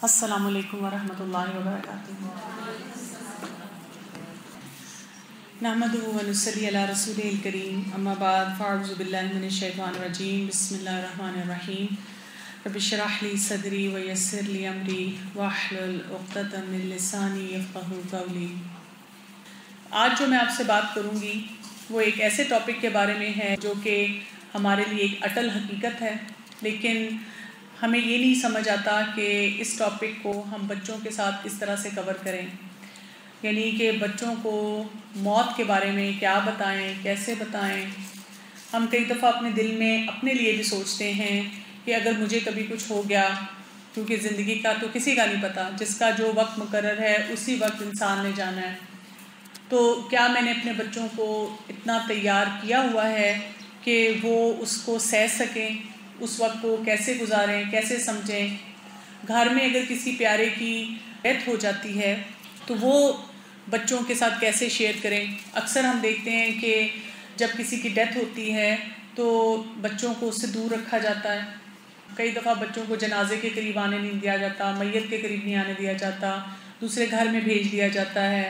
السلام علیکم ورحمۃ اللہ وبرکاتہ۔ نحمده ونصلی علی رسولہ الکریم، اما بعد فاعوذ باللہ من الشیطان الرجیم، بسم اللہ الرحمن الرحیم۔ رب اشرح لی صدری ویسر لی امری واحلل عقدۃ من لسانی یفقہوا قولی۔ آج جو میں آپ سے بات کروں گی وہ ایک ایسے ٹاپک کے بارے میں ہے جو کہ ہمارے لیے ایک اٹل حقیقت ہے، لیکن ہمیں یہ نہیں سمجھ آتا کہ اس ٹاپک کو ہم بچوں کے ساتھ اس طرح سے کور کریں، یعنی کہ بچوں کو موت کے بارے میں کیا بتائیں، کیسے بتائیں۔ ہم کئی دفعہ اپنے دل میں اپنے لیے بھی سوچتے ہیں کہ اگر مجھے کبھی کچھ ہو گیا، کیونکہ زندگی کا تو کسی کا نہیں پتہ، جس کا جو وقت مقرر ہے اسی وقت انسان نے جانا ہے، تو کیا میں نے اپنے بچوں کو اتنا تیار کیا ہوا ہے کہ وہ اس کو سہ سکیں، اس وقت کو کیسے گزاریں، کیسے سمجھیں۔ گھر میں اگر کسی پیارے کی ڈیتھ ہو جاتی ہے تو وہ بچوں کے ساتھ کیسے شیئر کریں۔ اکثر ہم دیکھتے ہیں کہ جب کسی کی ڈیتھ ہوتی ہے تو بچوں کو اس سے دور رکھا جاتا ہے، کئی دفعہ بچوں کو جنازے کے قریب آنے نہیں دیا جاتا، میت کے قریب نہیں آنے دیا جاتا، دوسرے گھر میں بھیج دیا جاتا ہے،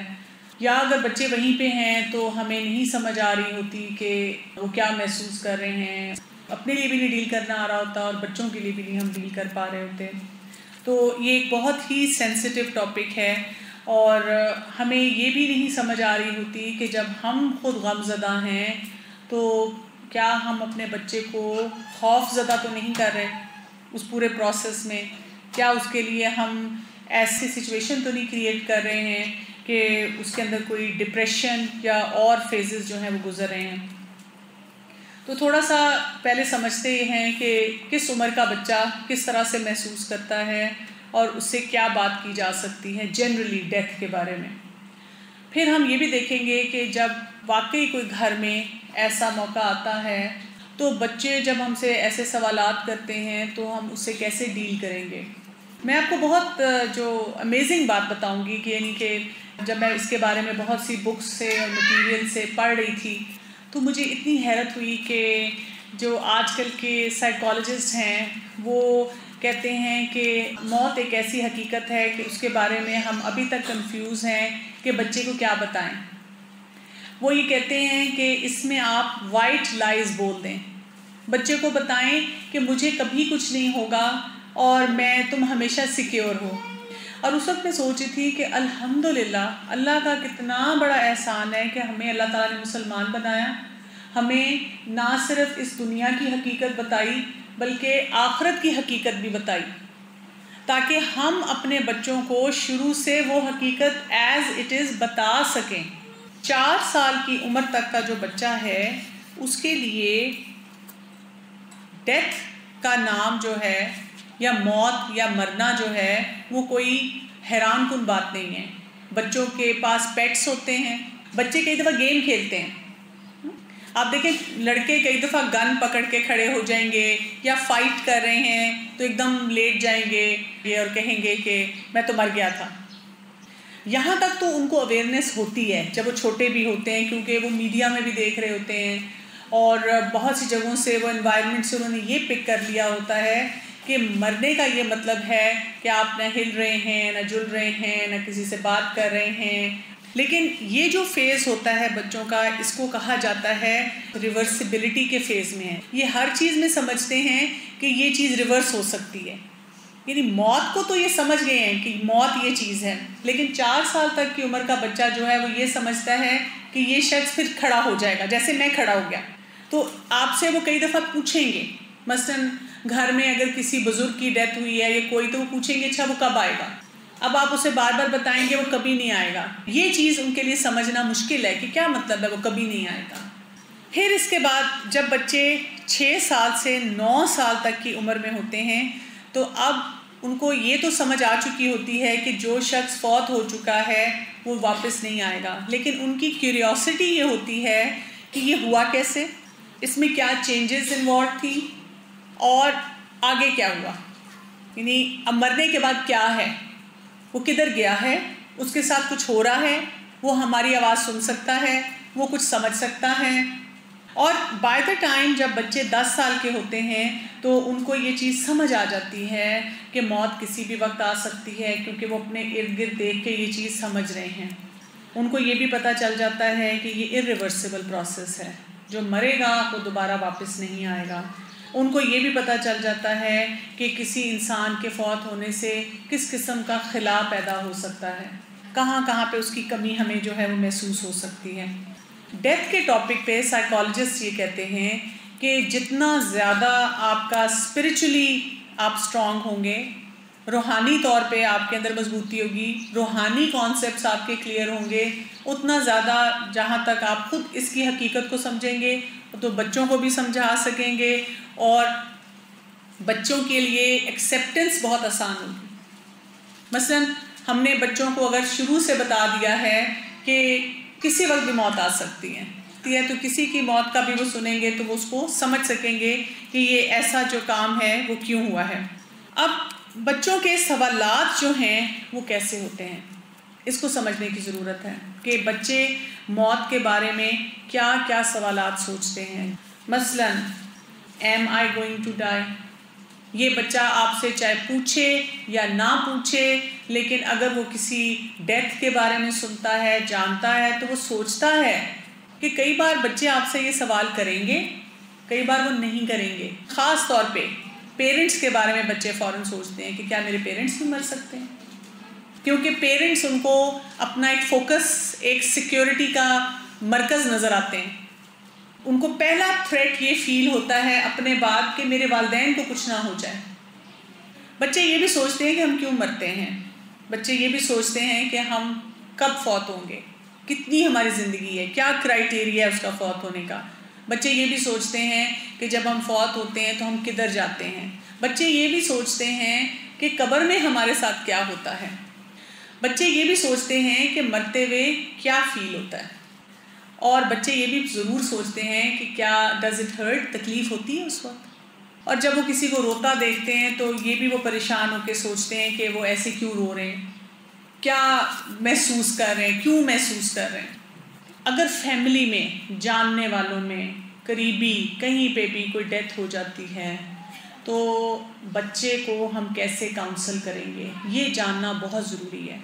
یا اگر بچے وہیں پہ ہیں تو ہمیں نہیں سمجھ آ رہی ہوتی کہ وہ کیا محسوس کر رہے ہیں، اپنے لیے بھی نہیں ڈیل کرنا آ رہا ہوتا اور بچوں کے لیے بھی نہیں ہم ڈیل کر پا رہے ہوتے۔ تو یہ ایک بہت ہی سینسٹیو ٹاپک ہے، اور ہمیں یہ بھی نہیں سمجھ آ رہی ہوتی کہ جب ہم خود غم زدہ ہیں تو کیا ہم اپنے بچے کو خوف زدہ تو نہیں کر رہے اس پورے پروسیس میں، کیا اس کے لیے ہم ایسی سچویشن تو نہیں کریٹ کر رہے ہیں کہ اس کے اندر کوئی ڈپریشن یا اور فیزز جو ہیں وہ گزر رہے ہیں۔ تو تھوڑا سا پہلے سمجھتے ہیں کہ کس عمر کا بچہ کس طرح سے محسوس کرتا ہے اور اس سے کیا بات کی جا سکتی ہے جنرلی ڈیتھ کے بارے میں۔ پھر ہم یہ بھی دیکھیں گے کہ جب واقعی کوئی گھر میں ایسا موقع آتا ہے تو بچے جب ہم سے ایسے سوالات کرتے ہیں تو ہم اس سے کیسے ڈیل کریں گے۔ میں آپ کو بہت جو امیزنگ بات بتاؤں گی کہ یعنی کہ جب میں اس کے بارے میں بہت سی بکس سے اور مٹیریل سے پڑھ رہی تھی تو مجھے اتنی حیرت ہوئی کہ جو آج کل کے سائیکالوجسٹ ہیں وہ کہتے ہیں کہ موت ایک ایسی حقیقت ہے کہ اس کے بارے میں ہم ابھی تک کنفیوز ہیں کہ بچے کو کیا بتائیں۔ وہ یہ کہتے ہیں کہ اس میں آپ وائٹ لائز بول دیں، بچے کو بتائیں کہ مجھے کبھی کچھ نہیں ہوگا اور تم ہمیشہ سیکیور ہو۔ اور اس وقت میں سوچی تھی کہ الحمدللہ اللہ کا کتنا بڑا احسان ہے کہ ہمیں اللہ تعالیٰ نے مسلمان بنایا، ہمیں نہ صرف اس دنیا کی حقیقت بتائی بلکہ آخرت کی حقیقت بھی بتائی، تاکہ ہم اپنے بچوں کو شروع سے وہ حقیقت ایز اٹ از بتا سکیں۔ 4 سال کی عمر تک کا جو بچہ ہے اس کے لیے ڈیتھ کا نام جو ہے یا موت یا مرنا جو ہے وہ کوئی حیران کن بات نہیں ہے۔ بچوں کے پاس پیٹس ہوتے ہیں، بچے کئی دفعہ گیم کھیلتے ہیں، آپ دیکھیں لڑکے کئی دفعہ گن پکڑ کے کھڑے ہو جائیں گے یا فائٹ کر رہے ہیں تو ایک دم لیٹ جائیں گے اور کہیں گے کہ میں تو مر گیا تھا۔ یہاں تک تو ان کو اویئرنیس ہوتی ہے جب وہ چھوٹے بھی ہوتے ہیں، کیونکہ وہ میڈیا میں بھی دیکھ رہے ہوتے ہیں اور بہت سی جگہوں سے وہ انوائرمنٹ سے انہوں نے یہ پک کر لیا ہوتا ہے کہ مرنے کا یہ مطلب ہے کہ آپ نہ ہل رہے ہیں، نہ جل رہے ہیں، نہ کسی سے بات کر رہے ہیں۔ لیکن یہ جو فیز ہوتا ہے بچوں کا، اس کو کہا جاتا ہے ریورسبلٹی کے فیز میں ہے۔ یہ ہر چیز میں سمجھتے ہیں کہ یہ چیز ریورس ہو سکتی ہے، یعنی موت کو تو یہ سمجھ گئے ہیں کہ موت یہ چیز ہے، لیکن 4 سال تک کی عمر کا بچہ جو ہے وہ یہ سمجھتا ہے کہ یہ شخص پھر کھڑا ہو جائے گا، جیسے میں کھڑا ہو گیا۔ تو آپ سے وہ کئی دفعہ پوچھیں گے، مثلاً گھر میں اگر کسی بزرگ کی ڈیتھ ہوئی ہے یا کوئی، تو وہ پوچھیں گے اچھا وہ کب آئے گا۔ اب آپ اسے بار بار بتائیں گے وہ کبھی نہیں آئے گا، یہ چیز ان کے لیے سمجھنا مشکل ہے کہ کیا مطلب ہے وہ کبھی نہیں آئے گا۔ پھر اس کے بعد جب بچے 6 سال سے 9 سال تک کی عمر میں ہوتے ہیں تو اب ان کو یہ تو سمجھ آ چکی ہوتی ہے کہ جو شخص فوت ہو چکا ہے وہ واپس نہیں آئے گا، لیکن ان کی کیوریوسٹی یہ ہوتی ہے کہ یہ ہوا کیسے، اس میں کیا چینجز انوالو تھی اور آگے کیا ہوا، یعنی اب مرنے کے بعد کیا ہے، وہ کدھر گیا ہے، اس کے ساتھ کچھ ہو رہا ہے، وہ ہماری آواز سن سکتا ہے، وہ کچھ سمجھ سکتا ہے۔ اور بائی دا ٹائم جب بچے 10 سال کے ہوتے ہیں تو ان کو یہ چیز سمجھ آ جاتی ہے کہ موت کسی بھی وقت آ سکتی ہے، کیونکہ وہ اپنے ارد گرد دیکھ کے یہ چیز سمجھ رہے ہیں۔ ان کو یہ بھی پتہ چل جاتا ہے کہ یہ irreversible پروسیس ہے، جو مرے گا وہ دوبارہ واپس نہیں آئے گا۔ ان کو یہ بھی پتہ چل جاتا ہے کہ کسی انسان کے فوت ہونے سے کس قسم کا خلا پیدا ہو سکتا ہے، کہاں کہاں پہ اس کی کمی ہمیں جو ہے وہ محسوس ہو سکتی ہے۔ ڈیتھ کے ٹاپک پہ سائیکالوجسٹ یہ کہتے ہیں کہ جتنا زیادہ آپ کا اسپرچولی آپ اسٹرانگ ہوں گے، روحانی طور پہ آپ کے اندر مضبوطی ہوگی، روحانی کانسیپٹس آپ کے کلیئر ہوں گے، اتنا زیادہ جہاں تک آپ خود اس کی حقیقت کو سمجھیں گے تو بچوں کو بھی سمجھا سکیں گے، اور بچوں کے لیے ایکسیپٹنس بہت آسان ہوگی۔ مثلا ہم نے بچوں کو اگر شروع سے بتا دیا ہے کہ کسی وقت بھی موت آ سکتی ہے تو کسی کی موت کا بھی وہ سنیں گے تو وہ اس کو سمجھ سکیں گے کہ یہ ایسا جو کام ہے وہ کیوں ہوا ہے۔ اب بچوں کے سوالات جو ہیں وہ کیسے ہوتے ہیں، اس کو سمجھنے کی ضرورت ہے کہ بچے موت کے بارے میں کیا کیا سوالات سوچتے ہیں۔ مثلا am I going to die؟ یہ بچہ آپ سے چاہے پوچھے یا نہ پوچھے، لیکن اگر وہ کسی ڈیتھ کے بارے میں سنتا ہے، جانتا ہے، تو وہ سوچتا ہے کہ کئی بار بچے آپ سے یہ سوال کریں گے، کئی بار وہ نہیں کریں گے۔ خاص طور پہ پیرنٹس کے بارے میں بچے فوراً سوچتے ہیں کہ کیا میرے پیرنٹس بھی مر سکتے ہیں، کیونکہ پیرنٹس ان کو اپنا ایک فوکس، ایک سیکیورٹی کا مرکز نظر آتے ہیں۔ ان کو پہلا تھریٹ یہ فیل ہوتا ہے اپنے بعد کہ میرے والدین کو کچھ نہ ہو جائے۔ بچے یہ بھی سوچتے ہیں کہ ہم کیوں مرتے ہیں، بچے یہ بھی سوچتے ہیں کہ ہم کب فوت ہوں گے، کتنی ہماری زندگی ہے، کیا کرائیٹیریا ہے اس کا فوت ہونے کا۔ بچے یہ بھی سوچتے ہیں کہ جب ہم فوت ہوتے ہیں تو ہم کدھر جاتے ہیں۔ بچے یہ بھی سوچتے ہیں کہ قبر میں ہمارے ساتھ کیا ہوتا ہے۔ بچے یہ بھی سوچتے ہیں کہ مرتے ہوئے کیا فیل ہوتا ہے، اور بچے یہ بھی ضرور سوچتے ہیں کہ کیا ڈز اٹ ہرٹ، تکلیف ہوتی ہے اس وقت۔ اور جب وہ کسی کو روتا دیکھتے ہیں تو یہ بھی وہ پریشان ہو کے سوچتے ہیں کہ وہ ایسے کیوں رو رہے ہیں، کیا محسوس کر رہے ہیں، کیوں محسوس کر رہے ہیں۔ اگر فیملی میں، جاننے والوں میں، قریبی کہیں پہ بھی کوئی ڈیتھ ہو جاتی ہے تو بچے کو ہم کیسے کاؤنسل کریں گے، یہ جاننا بہت ضروری ہے۔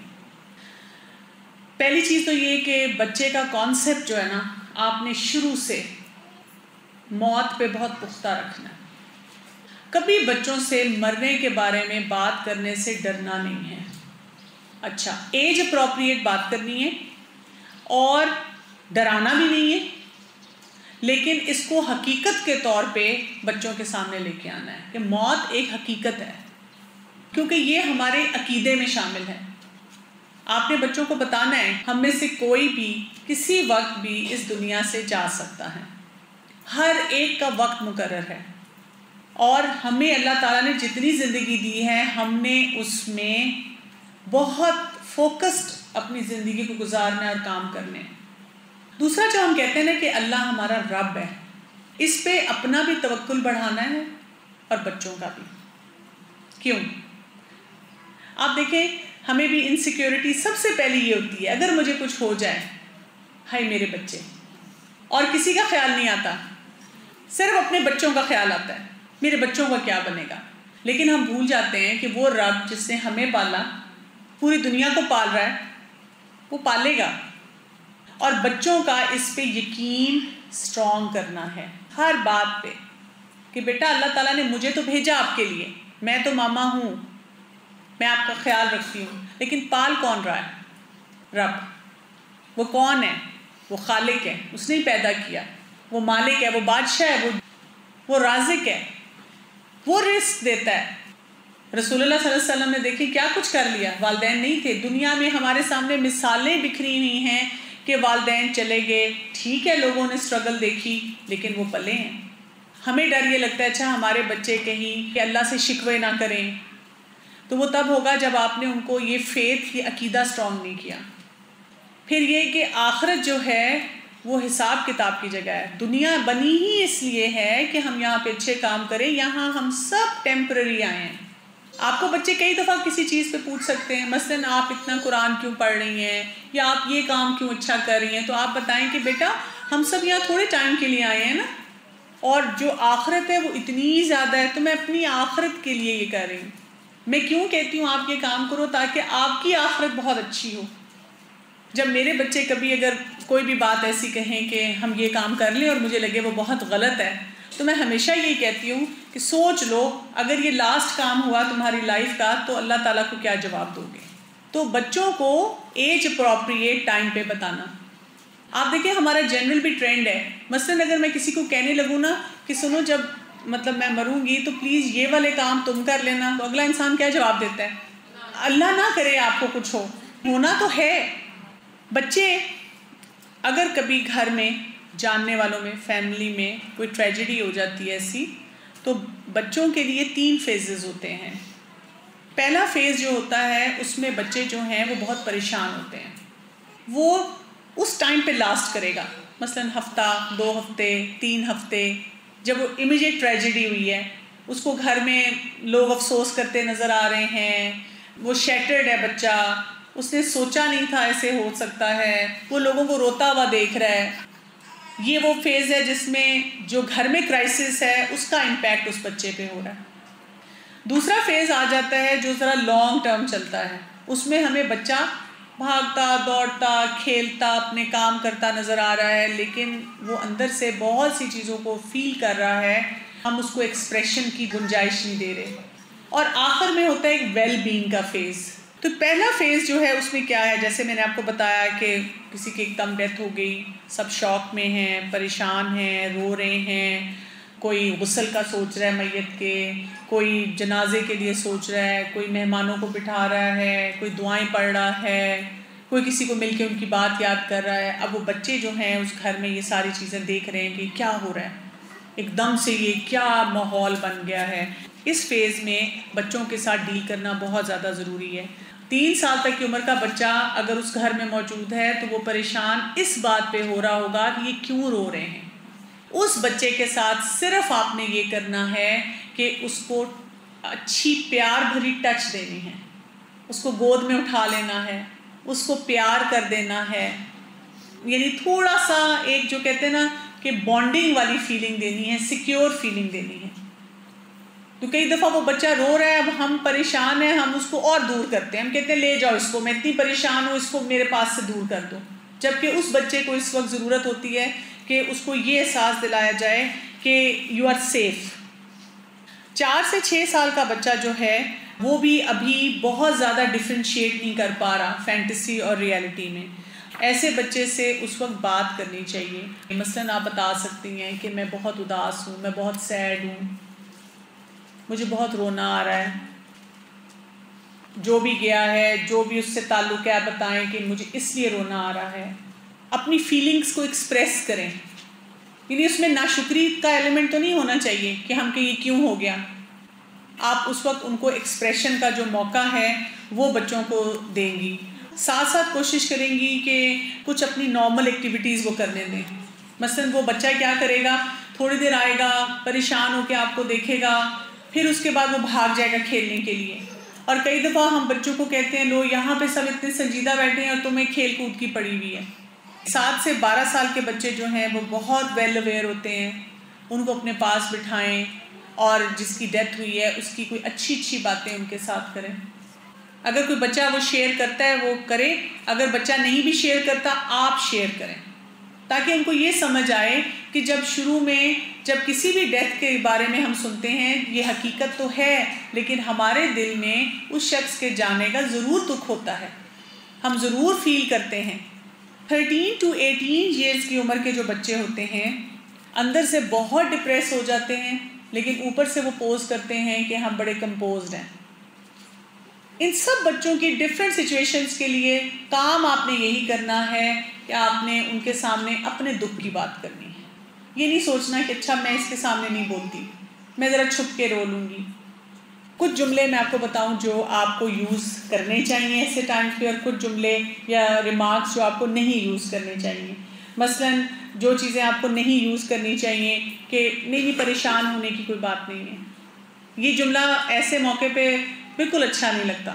پہلی چیز تو یہ کہ بچے کا کانسیپٹ جو ہے نا، آپ نے شروع سے موت پہ بہت پختہ رکھنا ہے۔ کبھی بچوں سے مرنے کے بارے میں بات کرنے سے ڈرنا نہیں ہے۔ اچھا، ایج اپروپریٹ بات کرنی ہے اور ڈرانا بھی نہیں ہے، لیکن اس کو حقیقت کے طور پہ بچوں کے سامنے لے کے آنا ہے کہ موت ایک حقیقت ہے، کیونکہ یہ ہمارے عقیدے میں شامل ہے۔ آپ نے بچوں کو بتانا ہے ہم میں سے کوئی بھی کسی وقت بھی اس دنیا سے جا سکتا ہے، ہر ایک کا وقت مقرر ہے، اور ہمیں اللہ تعالیٰ نے جتنی زندگی دی ہے ہم نے اس میں بہت فوکسڈ اپنی زندگی کو گزارنا ہے اور کام کرنے ہیں۔ دوسرا جو ہم کہتے ہیں نا کہ اللہ ہمارا رب ہے، اس پہ اپنا بھی توکل بڑھانا ہے اور بچوں کا بھی۔ کیوں؟ آپ دیکھیں ہمیں بھی انسیکیورٹی سب سے پہلی یہ ہوتی ہے، اگر مجھے کچھ ہو جائے، ہائے میرے بچے، اور کسی کا خیال نہیں آتا، صرف اپنے بچوں کا خیال آتا ہے، میرے بچوں کا کیا بنے گا۔ لیکن ہم بھول جاتے ہیں کہ وہ رب جس نے ہمیں پالا، پوری دنیا کو پال رہا ہے، وہ پالے گا۔ اور بچوں کا اس پہ یقین اسٹرانگ کرنا ہے ہر بات پہ کہ بیٹا اللہ تعالیٰ نے مجھے تو بھیجا آپ کے لیے، میں تو ماما ہوں، میں آپ کا خیال رکھتی ہوں، لیکن پال کون رہا ہے؟ رب۔ وہ کون ہے؟ وہ خالق ہے، اس نے ہی پیدا کیا، وہ مالک ہے، وہ بادشاہ ہے، وہ رازق ہے، وہ رزق دیتا ہے۔ رسول اللہ صلی اللہ علیہ وسلم نے دیکھی کیا کچھ کر لیا، والدین نہیں تھے، دنیا میں ہمارے سامنے مثالیں بکھری ہوئی ہیں کہ والدین چلے گئے، ٹھیک ہے لوگوں نے سٹرگل دیکھی لیکن وہ پلے ہیں۔ ہمیں ڈر یہ لگتا ہے اچھا ہمارے بچے کہیں کہ اللہ سے شکوے نہ کریں، تو وہ تب ہوگا جب آپ نے ان کو یہ فیتھ، یہ عقیدہ سٹرونگ نہیں کیا۔ پھر یہ کہ آخرت جو ہے وہ حساب کتاب کی جگہ ہے، دنیا بنی ہی اس لیے ہے کہ ہم یہاں پہ اچھے کام کریں، یہاں ہم سب ٹیمپرری آئے ہیں۔ آپ کو بچے کئی دفعہ کسی چیز پہ پوچھ سکتے ہیں، مثلاً آپ اتنا قرآن کیوں پڑھ رہی ہیں، یا آپ یہ کام کیوں اچھا کر رہی ہیں، تو آپ بتائیں کہ بیٹا ہم سب یہاں تھوڑے ٹائم کے لیے آئے ہیں نا، اور جو آخرت ہے وہ اتنی زیادہ ہے، تو میں اپنی آخرت کے لیے یہ کر رہی ہوں۔ میں کیوں کہتی ہوں آپ یہ کام کرو؟ تاکہ آپ کی آخرت بہت اچھی ہو۔ جب میرے بچے کبھی اگر کوئی بھی بات ایسی کہیں کہ ہم یہ کام کر لیں اور مجھے لگے وہ بہت غلط ہے، تو میں ہمیشہ یہی کہتی ہوں کہ سوچ لو اگر یہ لاسٹ کام ہوا تمہاری لائف کا تو اللہ تعالیٰ کو کیا جواب دو گے۔ تو بچوں کو ایج اپروپریٹ ٹائم پہ بتانا۔ آپ دیکھیں ہمارا جنرل بھی ٹرینڈ ہے، مثلاً اگر میں کسی کو کہنے لگوں نا کہ سنو جب مطلب میں مروں گی تو پلیز یہ والے کام تم کر لینا، تو اگلا انسان کیا جواب دیتا ہے؟ اللہ نہ کرے آپ کو کچھ ہو، ہونا تو ہے۔ بچے اگر کبھی گھر میں جاننے والوں میں فیملی میں کوئی ٹریجڈی ہو جاتی ہے ایسی، تو بچوں کے لیے 3 فیزز ہوتے ہیں۔ پہلا فیز جو ہوتا ہے اس میں بچے جو ہیں وہ بہت پریشان ہوتے ہیں، وہ اس ٹائم پہ لاسٹ کرے گا، مثلاً ہفتہ، 2 ہفتے، 3 ہفتے، جب وہ امیجیٹ ٹریجڈی ہوئی ہے، اس کو گھر میں لوگ افسوس کرتے نظر آ رہے ہیں، وہ شیٹرڈ ہے بچہ، اس نے سوچا نہیں تھا ایسے ہو سکتا ہے، وہ لوگوں کو روتا ہوا دیکھ رہا ہے۔ یہ وہ فیز ہے جس میں جو گھر میں کرائسس ہے اس کا امپیکٹ اس بچے پہ ہو رہا ہے۔ دوسرا فیز آ جاتا ہے جو ذرا لانگ ٹرم چلتا ہے، اس میں ہمیں بچہ بھاگتا دوڑتا کھیلتا اپنے کام کرتا نظر آ رہا ہے، لیکن وہ اندر سے بہت سی چیزوں کو فیل کر رہا ہے، ہم اس کو ایکسپریشن کی گنجائش نہیں دے رہے۔ اور آخر میں ہوتا ہے ایک ویل بینگ کا فیز۔ تو پہلا فیز جو ہے اس میں کیا ہے، جیسے میں نے آپ کو بتایا کہ کسی کی ایک دم ڈیتھ ہو گئی، سب شوق میں ہیں، پریشان ہیں، رو رہے ہیں، کوئی غسل کا سوچ رہا ہے میت کے، کوئی جنازے کے لیے سوچ رہا ہے، کوئی مہمانوں کو بٹھا رہا ہے، کوئی دعائیں پڑھ رہا ہے، کوئی کسی کو مل کے ان کی بات یاد کر رہا ہے۔ اب وہ بچے جو ہیں اس گھر میں یہ ساری چیزیں دیکھ رہے ہیں کہ کیا ہو رہا ہے، ایک دم سے یہ کیا ماحول بن گیا ہے۔ اس فیز میں بچوں کے ساتھ ڈیل کرنا بہت زیادہ ضروری ہے۔ 3 سال تک کی عمر کا بچہ اگر اس گھر میں موجود ہے تو وہ پریشان اس بات پہ ہو رہا ہوگا کہ یہ کیوں رو رہے ہیں۔ اس بچے کے ساتھ صرف آپ نے یہ کرنا ہے کہ اس کو اچھی پیار بھری ٹچ دینی ہے، اس کو گود میں اٹھا لینا ہے، اس کو پیار کر دینا ہے، یعنی تھوڑا سا ایک جو کہتے ہیں نا کہ بانڈنگ والی فیلنگ دینی ہے، سیکیور فیلنگ دینی ہے۔ تو کئی دفعہ وہ بچہ رو رہا ہے، اب ہم پریشان ہیں، ہم اس کو اور دور کرتے ہیں، ہم کہتے ہیں لے جاؤ اس کو، میں اتنی پریشان ہوں، اس کو میرے پاس سے دور کر دو، جبکہ اس بچے کو اس وقت ضرورت ہوتی ہے کہ اس کو یہ احساس دلایا جائے کہ یو آر سیف۔ 4 سے 6 سال کا بچہ جو ہے وہ بھی ابھی بہت زیادہ ڈفرینشیٹ نہیں کر پا رہا فینٹیسی اور ریئلٹی میں۔ ایسے بچے سے اس وقت بات کرنی چاہیے، مثلاً آپ بتا سکتی ہیں کہ میں بہت اداس ہوں، میں بہت سیڈ ہوں، مجھے بہت رونا آ رہا ہے، جو بھی گیا ہے جو بھی اس سے تعلق ہے آپ بتائیں کہ مجھے اس لیے رونا آ رہا ہے۔ اپنی فیلنگز کو ایکسپریس کریں، یعنی اس میں ناشکری کا ایلیمنٹ تو نہیں ہونا چاہیے کہ ہم کہ یہ کیوں ہو گیا۔ آپ اس وقت ان کو ایکسپریشن کا جو موقع ہے وہ بچوں کو دیں گی، ساتھ ساتھ کوشش کریں گی کہ کچھ اپنی نارمل ایکٹیویٹیز وہ کرنے دیں۔ مثلاً وہ بچہ کیا کرے گا، تھوڑی دیر آئے گا، پریشان ہو کے آپ کو دیکھے گا، پھر اس کے بعد وہ بھاگ جائے گا کھیلنے کے لیے۔ اور کئی دفعہ ہم بچوں کو کہتے ہیں لو یہاں پہ سب اتنے سنجیدہ بیٹھے ہیں اور تمہیں کھیل کود کی پڑی ہوئی ہے۔ 7 سے 12 سال کے بچے جو ہیں وہ بہت ویل اویئر ہوتے ہیں، ان کو اپنے پاس بٹھائیں اور جس کی ڈیتھ ہوئی ہے اس کی کوئی اچھی باتیں ان کے ساتھ کریں۔ اگر کوئی بچہ وہ شیئر کرتا ہے وہ کرے، اگر بچہ نہیں بھی شیئر کرتا آپ شیئر کریں، تاکہ ان کو یہ سمجھ آئے کہ جب شروع میں جب کسی بھی ڈیتھ کے بارے میں ہم سنتے ہیں یہ حقیقت تو ہے، لیکن ہمارے دل میں اس شخص کے جانے کا ضرور دکھ ہوتا ہے، ہم ضرور فیل کرتے ہیں۔ 13 to 18 ایئرز کی عمر کے جو بچے ہوتے ہیں اندر سے بہت ڈپریس ہو جاتے ہیں، لیکن اوپر سے وہ پوز کرتے ہیں کہ ہم بڑے کمپوزڈ ہیں۔ ان سب بچوں کی ڈفرینٹ سچویشنز کے لیے کام آپ نے یہی کرنا ہے کہ آپ نے ان کے سامنے اپنے دکھ کی بات کرنی ہے، یہ نہیں سوچنا کہ اچھا میں اس کے سامنے نہیں بولتی، میں ذرا چھپ کے رو لوں گی۔ کچھ جملے میں آپ کو بتاؤں جو آپ کو یوز کرنے چاہیے ایسے ٹائمز پہ، اور کچھ جملے یا ریمارکس جو آپ کو نہیں یوز کرنے چاہیے۔ مثلاً جو چیزیں آپ کو نہیں یوز کرنی چاہیے کہ نہیں پریشان ہونے کی کوئی بات نہیں ہے، یہ جملہ ایسے موقع پہ بالکل اچھا نہیں لگتا،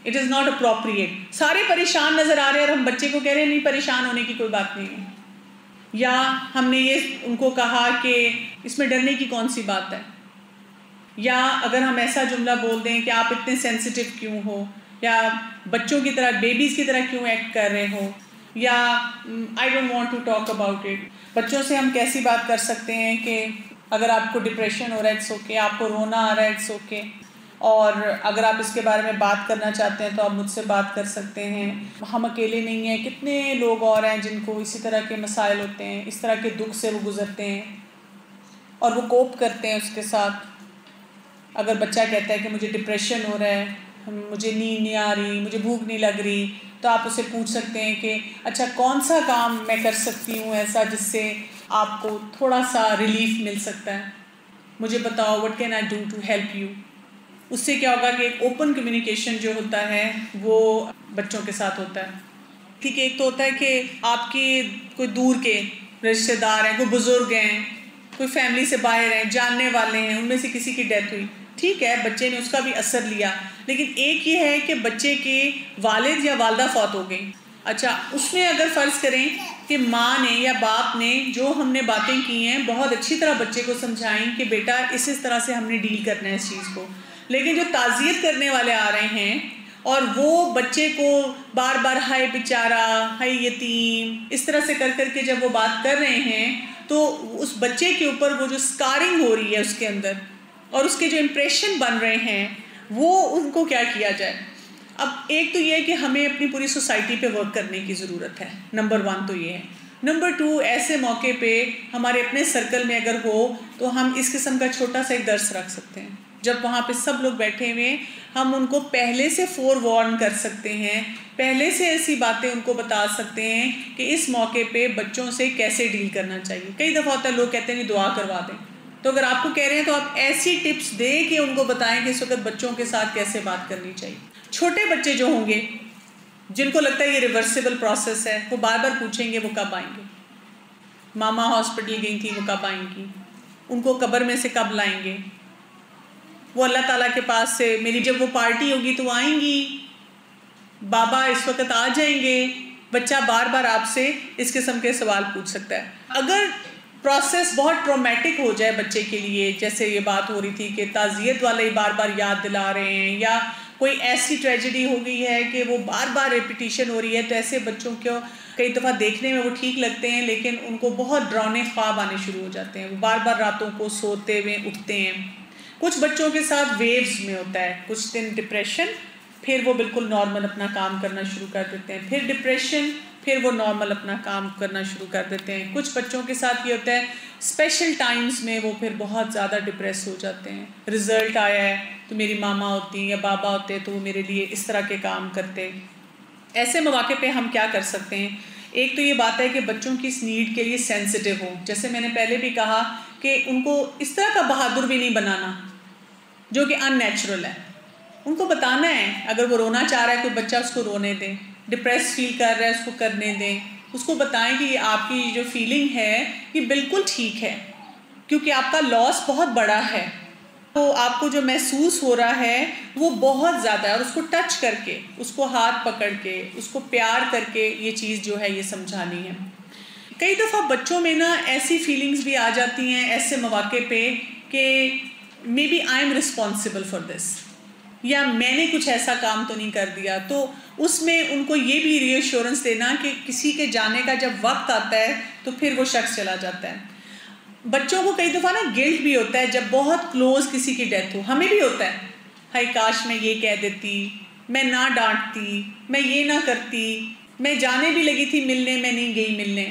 اٹ از ناٹ اپروپریٹ۔ سارے پریشان نظر آ رہے ہیں اور ہم بچے کو کہہ رہے ہیں نہیں پریشان ہونے کی کوئی بات نہیں ہے، یا ہم نے یہ ان کو کہا کہ اس میں ڈرنے کی کون سی بات ہے، یا اگر ہم ایسا جملہ بول دیں کہ آپ اتنے سینسیٹیو کیوں ہو، یا بچوں کی طرح بیبیز کی طرح کیوں ایکٹ کر رہے ہو، یا I don't want to talk about it. بچوں سے ہم کیسی بات کر سکتے ہیں کہ اگر آپ کو ڈپریشن ہو رہا ہے اٹس اوکے، آپ کو رونا آ رہا ہے اٹس اوکے، اور اگر آپ اس کے بارے میں بات کرنا چاہتے ہیں تو آپ مجھ سے بات کر سکتے ہیں. ہم اکیلے نہیں ہیں، کتنے لوگ اور ہیں جن کو اسی طرح کے مسائل ہوتے ہیں، اس طرح کے دکھ سے وہ گزرتے ہیں اور وہ کوپ کرتے ہیں اس کے ساتھ. اگر بچہ کہتا ہے کہ مجھے ڈپریشن ہو رہا ہے، مجھے نیند نہیں آ رہی، مجھے بھوک نہیں لگ رہی، تو آپ اسے پوچھ سکتے ہیں کہ اچھا کون سا کام میں کر سکتی ہوں ایسا جس سے آپ کو تھوڑا سا ریلیف مل سکتا ہے، مجھے بتاؤ what can I do to help you. اس سے کیا ہوگا کہ ایک اوپن کمیونیکیشن جو ہوتا ہے وہ بچوں کے ساتھ ہوتا ہے. ٹھیک ہے، ایک تو ہوتا ہے کہ آپ کی کوئی دور کے رشتہ دار ہیں، کوئی بزرگ ہیں، کوئی فیملی سے باہر ہیں، جاننے والے ہیں، ان میں سے کسی کی ڈیتھ ہوئی، ٹھیک ہے بچے نے اس کا بھی اثر لیا. لیکن ایک یہ ہے کہ بچے کے والد یا والدہ فوت ہو گئیں. اچھا اس میں اگر فرض کریں کہ ماں نے یا باپ نے جو ہم نے باتیں کی ہیں بہت اچھی طرح بچے کو سمجھائیں کہ بیٹا اس طرح سے ہم نے ڈیل کرنا ہے اس چیز کو، لیکن جو تعزیت کرنے والے آ رہے ہیں اور وہ بچے کو بار بار ہائے بیچارہ، ہائے یتیم، اس طرح سے کر کر کے جب وہ بات کر رہے ہیں تو اس بچے کے اوپر وہ جو سکارنگ ہو رہی ہے اس کے اندر اور اس کے جو امپریشن بن رہے ہیں وہ ان کو کیا کیا جائے. اب ایک تو یہ ہے کہ ہمیں اپنی پوری سوسائٹی پہ ورک کرنے کی ضرورت ہے، نمبر 1 تو یہ ہے. نمبر 2 ایسے موقع پہ ہمارے اپنے سرکل میں اگر ہو تو ہم اس قسم کا چھوٹا سا ایک درس رکھ سکتے ہیں. جب وہاں پہ سب لوگ بیٹھے ہوئے ہم ان کو پہلے سے فور وارن کر سکتے ہیں، پہلے سے ایسی باتیں ان کو بتا سکتے ہیں کہ اس موقع پہ بچوں سے کیسے ڈیل کرنا چاہیے. کئی دفعہ ہوتا ہے لوگ کہتے ہیں دعا کروا دیں، تو اگر آپ کو کہہ رہے ہیں تو آپ ایسی ٹپس دیں کہ ان کو بتائیں کہ اس وقت بچوں کے ساتھ کیسے بات کرنی چاہیے. چھوٹے بچے جو ہوں گے جن کو لگتا ہے یہ ریورسیبل پروسیس ہے، وہ بار بار پوچھیں گے وہ کب آئیں گے، ماما ہاسپٹل گئی تھی وہ کب آئیں گی، ان کو قبر میں سے کب لائیں گے، وہ اللہ تعالیٰ کے پاس سے میری جب وہ پارٹی ہوگی تو آئیں گی، بابا اس وقت آ جائیں گے. بچہ بار بار آپ سے اس قسم کے سوال پوچھ سکتا ہے. اگر پروسیس بہت ٹرومیٹک ہو جائے بچے کے لیے، جیسے یہ بات ہو رہی تھی کہ تعزیت والے بار بار یاد دلا رہے ہیں، یا کوئی ایسی ٹریجڈی ہو گئی ہے کہ وہ بار بار ریپیٹیشن ہو رہی ہے، تو ایسے بچوں کو کئی دفعہ دیکھنے میں وہ ٹھیک لگتے ہیں لیکن ان کو بہت ڈراؤنے خواب آنے شروع ہو جاتے ہیں، وہ بار بار راتوں کو سوتے ہوئے اٹھتے ہیں. کچھ بچوں کے ساتھ ویوز میں ہوتا ہے، کچھ دن ڈپریشن، پھر وہ بالکل نارمل اپنا کام کرنا شروع کر دیتے ہیں، پھر ڈپریشن، پھر وہ نارمل اپنا کام کرنا شروع کر دیتے ہیں. کچھ بچوں کے ساتھ یہ ہوتا ہے اسپیشل ٹائمز میں وہ پھر بہت زیادہ ڈپریس ہو جاتے ہیں. رزلٹ آیا ہے تو میری ماما ہوتی یا بابا ہوتے تو وہ میرے لیے اس طرح کے کام کرتے. ایسے مواقع پہ ہم کیا کر سکتے ہیں؟ ایک تو یہ بات ہے کہ بچوں کی اس نیڈ کے لیے سینسیٹیو ہو. جیسے میں نے پہلے بھی کہا کہ ان کو اس طرح کا بہادر بھی نہیں بنانا جو کہ ان نیچرل ہے. ان کو بتانا ہے اگر وہ رونا چاہ رہا ہے کوئی بچہ اس کو رونے دیں، ڈپریس فیل کر رہا ہے اس کو کرنے دیں، اس کو بتائیں کہ یہ آپ کی جو فیلنگ ہے یہ بالکل ٹھیک ہے کیونکہ آپ کا لاس بہت بڑا ہے، تو آپ کو جو محسوس ہو رہا ہے وہ بہت زیادہ ہے، اور اس کو ٹچ کر کے، اس کو ہاتھ پکڑ کے، اس کو پیار کر کے یہ چیز جو ہے یہ سمجھانی ہے. کئی دفعہ بچوں میں نا ایسی فیلنگز بھی آ جاتی ہیں ایسے مواقع پہ کہ maybe I am responsible for this, یا میں نے کچھ ایسا کام تو نہیں کر دیا. تو اس میں ان کو یہ بھی ری ایشورنس دینا کہ کسی کے جانے کا جب وقت آتا ہے تو پھر وہ شخص چلا جاتا ہے. بچوں کو کئی دفعہ نا گلٹ بھی ہوتا ہے جب بہت کلوز کسی کی ڈیتھ ہو، ہمیں بھی ہوتا ہے ہائی کاش میں یہ کہہ دیتی، میں نہ ڈانٹتی، میں یہ نہ کرتی، میں جانے بھی لگی تھی ملنے میں نہیں گئی ملنے.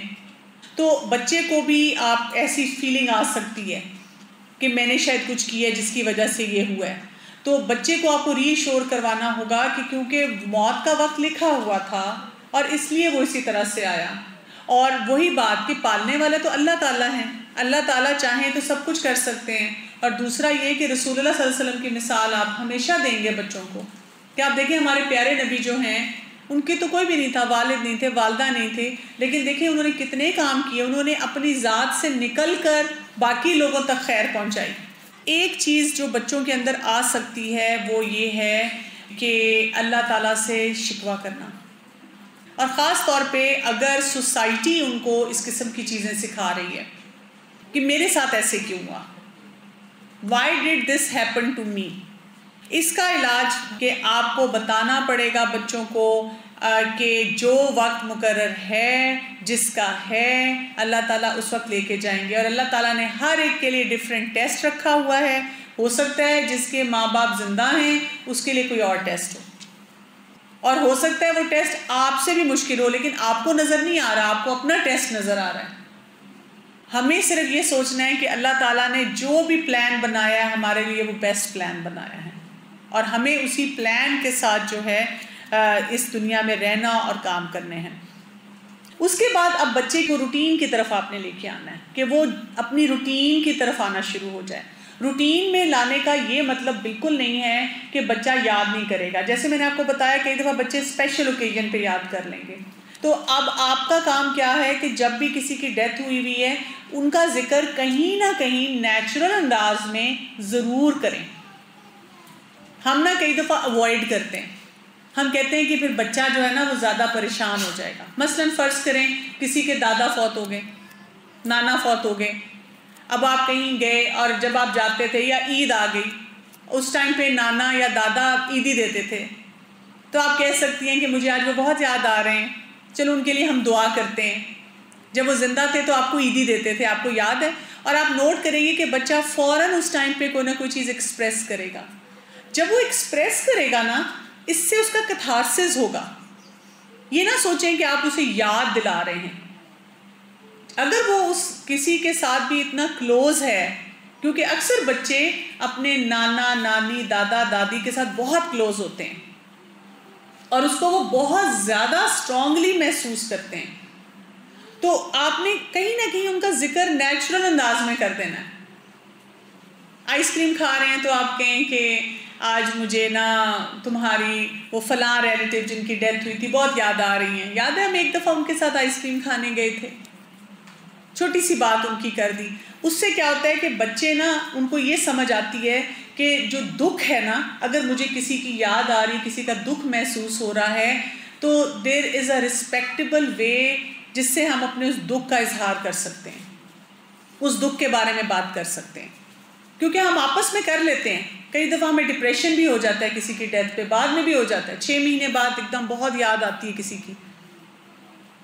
تو بچے کو بھی آپ ایسی فیلنگ آ سکتی ہے کہ میں نے شاید کچھ کیا ہے جس کی وجہ سے یہ ہوا ہے. تو بچے کو آپ کو ری ایشور کروانا ہوگا کہ کیونکہ موت کا وقت لکھا ہوا تھا اور اس لیے وہ اسی طرح سے آیا. اور وہی بات کہ پالنے والا تو اللہ تعالیٰ ہیں، اللہ تعالیٰ چاہیں تو سب کچھ کر سکتے ہیں. اور دوسرا یہ کہ رسول اللہ صلی اللہ علیہ وسلم کی مثال آپ ہمیشہ دیں گے بچوں کو کہ آپ دیکھیں ہمارے پیارے نبی جو ہیں ان کی تو کوئی بھی نہیں تھا، والد نہیں تھے، والدہ نہیں تھے، لیکن دیکھیں انہوں نے کتنے کام کیے، انہوں نے اپنی ذات سے نکل کر باقی لوگوں تک خیر پہنچائی. ایک چیز جو بچوں کے اندر آ سکتی ہے وہ یہ ہے کہ اللہ تعالیٰ سے شکوہ کرنا. اور خاص طور پہ اگر سوسائٹی ان کو اس قسم کی چیزیں سکھا رہی ہے کہ میرے ساتھ ایسے کیوں ہوا، why did this happen to me. اس کا علاج کہ آپ کو بتانا پڑے گا بچوں کو کہ جو وقت مقرر ہے، جس کا ہے، اللہ تعالیٰ اس وقت لے کے جائیں گے، اور اللہ تعالیٰ نے ہر ایک کے لیے ڈیفرنٹ ٹیسٹ رکھا ہوا ہے. ہو سکتا ہے جس کے ماں باپ زندہ ہیں اس کے لیے کوئی اور ٹیسٹ ہو، اور ہو سکتا ہے وہ ٹیسٹ آپ سے بھی مشکل ہو لیکن آپ کو نظر نہیں آ رہا، آپ کو اپنا ٹیسٹ نظر آ رہا ہے. ہمیں صرف یہ سوچنا ہے کہ اللہ تعالیٰ نے جو بھی پلان بنایا ہے ہمارے لیے وہ بیسٹ پلان بنایا ہے، اور ہمیں اسی پلان کے ساتھ جو ہے اس دنیا میں رہنا اور کام کرنے ہیں. اس کے بعد اب بچے کو روٹین کی طرف آپ نے لے کے آنا ہے کہ وہ اپنی روٹین کی طرف آنا شروع ہو جائے. روٹین میں لانے کا یہ مطلب بالکل نہیں ہے کہ بچہ یاد نہیں کرے گا. جیسے میں نے آپ کو بتایا کئی دفعہ بچے اسپیشل اوکیزن پہ یاد کر لیں گے، تو اب آپ کا کام کیا ہے کہ جب بھی کسی کی ڈیتھ ہوئی ہے ان کا ذکر کہیں نہ کہیں نیچرل انداز میں ضرور کریں. ہم نہ کئی دفعہ اوائڈ کرتے ہیں، ہم کہتے ہیں کہ پھر بچہ جو ہے نا وہ زیادہ پریشان ہو جائے گا. مثلاً فرض کریں کسی کے دادا فوت ہو گئے، نانا فوت ہو گئے، اب آپ کہیں گئے اور جب آپ جاتے تھے یا عید آ گئی، اس ٹائم پہ نانا یا دادا عیدی دیتے تھے، تو آپ کہہ سکتی ہیں کہ مجھے آج وہ بہت یاد آ رہے ہیں، چلو ان کے لیے ہم دعا کرتے ہیں. جب وہ زندہ تھے تو آپ کو عیدی دیتے تھے، آپ کو یاد ہے. اور آپ نوٹ کریں گے کہ بچہ فوراً اس ٹائم پہ کوئی نہ کوئی چیز ایکسپریس کرے گا. جب وہ ایکسپریس کرے گا نا، اس سے اس کا کتھارسس ہوگا. یہ نہ سوچیں کہ آپ اسے یاد دلا رہے ہیں. اگر وہ اس کسی کے ساتھ بھی اتنا کلوز ہے، کیونکہ اکثر بچے اپنے نانا نانی دادا دادی کے ساتھ بہت کلوز ہوتے ہیں اور اس کو وہ بہت زیادہ اسٹرانگلی محسوس کرتے ہیں، تو آپ نے کہیں نہ کہیں ان کا ذکر نیچرل انداز میں کر دینا ہے. آئس کریم کھا رہے ہیں تو آپ کہیں کہ آج مجھے نا تمہاری وہ فلاں ریلیٹیو جن کی ڈیتھ ہوئی تھی بہت یاد آ رہی ہیں. یاد ہے ہم ایک دفعہ ان کے ساتھ آئس کریم کھانے گئے تھے. چھوٹی سی بات ان کی کر دی. اس سے کیا ہوتا ہے کہ بچے نا ان کو یہ سمجھ آتی ہے کہ جو دکھ ہے نا، اگر مجھے کسی کی یاد آ رہی، کسی کا دکھ محسوس ہو رہا ہے، تو دیر از اے ریسپیکٹیبل وے جس سے ہم اپنے اس دکھ کا اظہار کر سکتے ہیں، اس دکھ کے بارے میں بات کر سکتے ہیں. کیونکہ ہم آپس میں کر لیتے ہیں. کئی دفعہ ہمیں ڈپریشن بھی ہو جاتا ہے کسی کی ڈیتھ پہ، بعد میں بھی ہو جاتا ہے، 6 مہینے بعد ایک دم بہت یاد آتی ہے کسی کی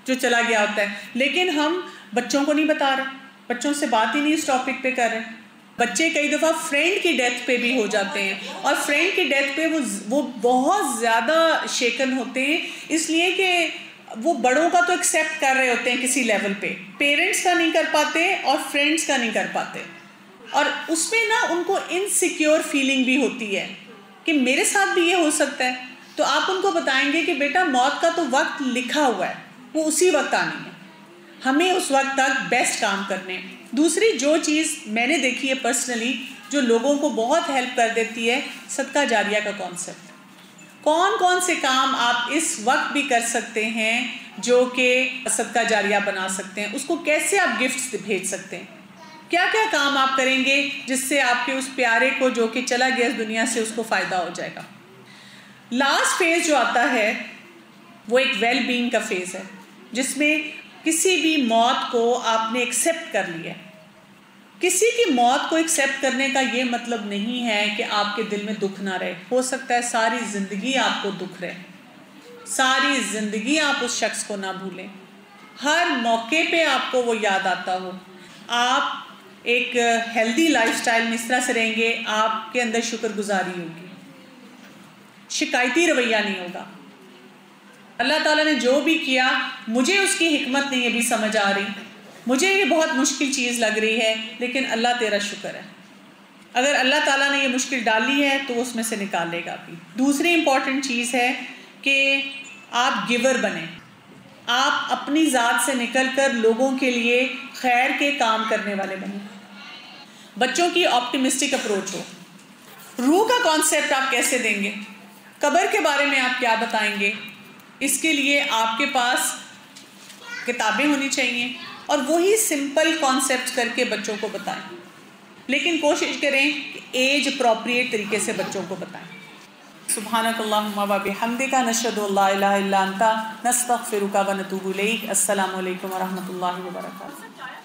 جو چلا گیا ہوتا ہے. لیکن ہم بچوں کو نہیں بتا رہے، بچوں سے بات ہی نہیں اس ٹاپک پہ کر رہے. بچے کئی دفعہ فرینڈ کی ڈیتھ پہ بھی ہو جاتے ہیں، اور فرینڈ کی ڈیتھ پہ وہ بہت زیادہ شیکن ہوتے ہیں، اس لیے کہ وہ بڑوں کا تو ایکسیپٹ کر رہے ہوتے ہیں کسی لیول پہ، پیرنٹس کا نہیں کر پاتے اور فرینڈس کا نہیں کر پاتے. اور اس میں نا ان کو انسیکیور فیلنگ بھی ہوتی ہے کہ میرے ساتھ بھی یہ ہو سکتا ہے. تو آپ ان کو بتائیں گے کہ بیٹا موت کا تو وقت لکھا ہوا ہے، وہ اسی وقت آنی ہے، ہمیں اس وقت تک بیسٹ کام کرنے. دوسری جو چیز میں نے دیکھی ہے پرسنلی جو لوگوں کو بہت ہیلپ کر دیتی ہے، صدقہ جاریہ کا کانسیپٹ. کون کون سے کام آپ اس وقت بھی کر سکتے ہیں جو کہ صدقہ جاریہ بنا سکتے ہیں، اس کو کیسے آپ گفٹس بھیج سکتے ہیں، کیا کیا کام آپ کریں گے جس سے آپ کے اس پیارے کو جو کہ چلا گیا اس دنیا سے اس کو فائدہ ہو جائے گا. لاسٹ فیز جو آتا ہے وہ ایک ویل بینگ کا فیز ہے، جس میں کسی بھی موت کو آپ نے ایکسیپٹ کر لیا. کسی کی موت کو ایکسیپٹ کرنے کا یہ مطلب نہیں ہے کہ آپ کے دل میں دکھ نہ رہے. ہو سکتا ہے ساری زندگی آپ کو دکھ رہے، ساری زندگی آپ اس شخص کو نہ بھولیں، ہر موقع پہ آپ کو وہ یاد آتا ہو. آپ ایک ہیلدی لائف سٹائل میں اس طرح سے رہیں گے، آپ کے اندر شکر گزاری ہوگی، شکایتی رویہ نہیں ہوگا. اللہ تعالیٰ نے جو بھی کیا، مجھے اس کی حکمت نہیں ابھی سمجھ آ رہی، مجھے یہ بہت مشکل چیز لگ رہی ہے، لیکن اللہ تیرا شکر ہے. اگر اللہ تعالیٰ نے یہ مشکل ڈالی ہے تو اس میں سے نکالے گا بھی. دوسری امپورٹنٹ چیز ہے کہ آپ گیور بنیں، آپ اپنی ذات سے نکل کر لوگوں کے لیے خیر کے کام کرنے والے بنیں. بچوں کی آپٹیمسٹک اپروچ ہو. روح کا کانسیپٹ آپ کیسے دیں گے، قبر کے بارے میں آپ کیا بتائیں گے، اس کے لیے آپ کے پاس کتابیں ہونی چاہیے اور وہی سمپل کانسیپٹ کر کے بچوں کو بتائیں. لیکن کوشش کریں کہ ایج اپروپریٹ طریقے سے بچوں کو بتائیں. سبحانک اللہم و بحمدک نشہد ان لا الہ الا انت نستغفرک و نتوب الیک۔ السلام علیکم و رحمۃ اللہ وبرکاتہ۔